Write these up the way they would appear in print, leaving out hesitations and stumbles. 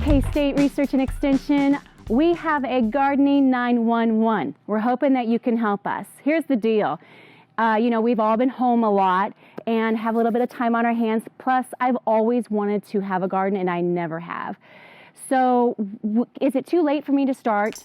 K-State Research and Extension. We have a gardening 911. We're hoping that you can help us. Here's the deal. We've all been home a lot and have a little bit of time on our hands. Plus, I've always wanted to have a garden and I never have. So, is it too late for me to start?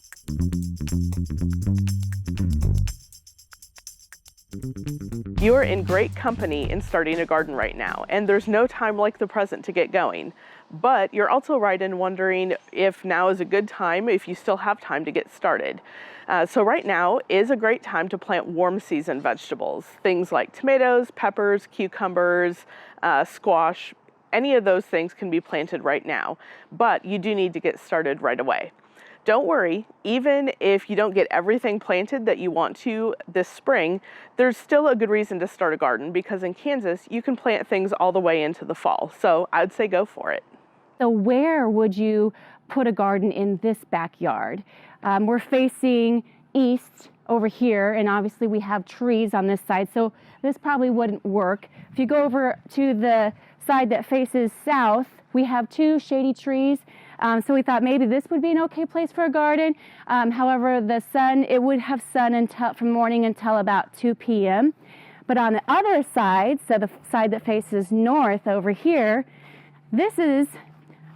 You're in great company in starting a garden right now, and there's no time like the present to get going. But you're also right in wondering if now is a good time, if you still have time to get started. So right now is a great time to plant warm season vegetables. Things like tomatoes, peppers, cucumbers, squash, any of those things can be planted right now, but you do need to get started right away. Don't worry, even if you don't get everything planted that you want to this spring, there's still a good reason to start a garden because in Kansas, you can plant things all the way into the fall. So I'd say go for it. So where would you put a garden in this backyard? We're facing east over here, and obviously we have trees on this side, so this probably wouldn't work. If you go over to the side that faces south, we have two shady trees. So we thought maybe this would be an okay place for a garden. However, it would have sun from morning until about 2 p.m. But on the other side, so the side that faces north over here, this is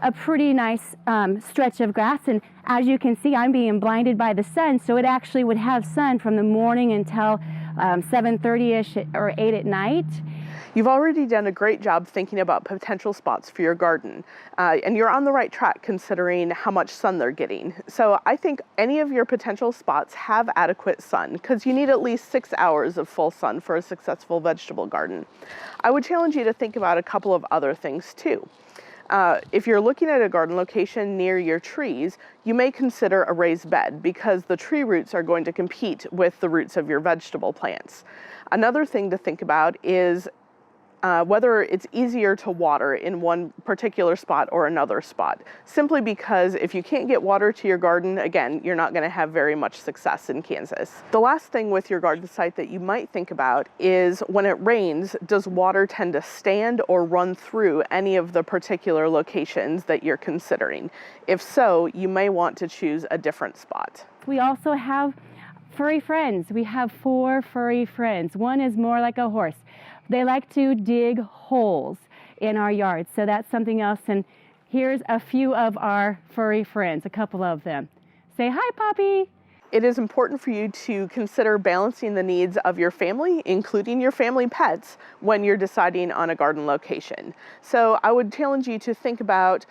a pretty nice stretch of grass. And as you can see, I'm being blinded by the sun. So it actually would have sun from the morning until 7:30-ish or 8 at night. You've already done a great job thinking about potential spots for your garden, and you're on the right track considering how much sun they're getting. So I think any of your potential spots have adequate sun because you need at least 6 hours of full sun for a successful vegetable garden. I would challenge you to think about a couple of other things too. If you're looking at a garden location near your trees, you may consider a raised bed because the tree roots are going to compete with the roots of your vegetable plants. Another thing to think about is whether it's easier to water in one particular spot or another spot, simply because if you can't get water to your garden, again, you're not going to have very much success in Kansas. The last thing with your garden site that you might think about is when it rains, does water tend to stand or run through any of the particular locations that you're considering? If so, you may want to choose a different spot. We also have furry friends. We have 4 furry friends. One is more like a horse. They like to dig holes in our yard, so that's something else. And here's a few of our furry friends, a couple of them. Say hi, Poppy. It is important for you to consider balancing the needs of your family, including your family pets, when you're deciding on a garden location. So I would challenge you to think about,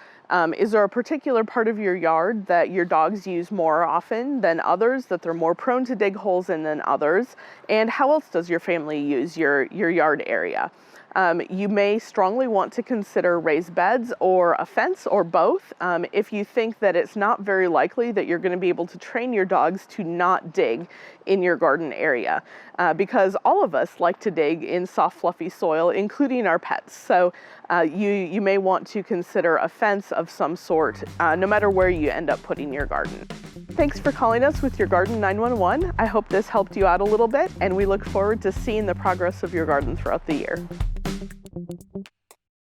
is there a particular part of your yard that your dogs use more often than others, that they're more prone to dig holes in than others? And how else does your family use your yard area? You may strongly want to consider raised beds or a fence or both if you think that it's not very likely that you're going to be able to train your dogs to not dig in your garden area because all of us like to dig in soft, fluffy soil, including our pets. So you may want to consider a fence of some sort, no matter where you end up putting your garden. Thanks for calling us with your Garden 911. I hope this helped you out a little bit, and we look forward to seeing the progress of your garden throughout the year.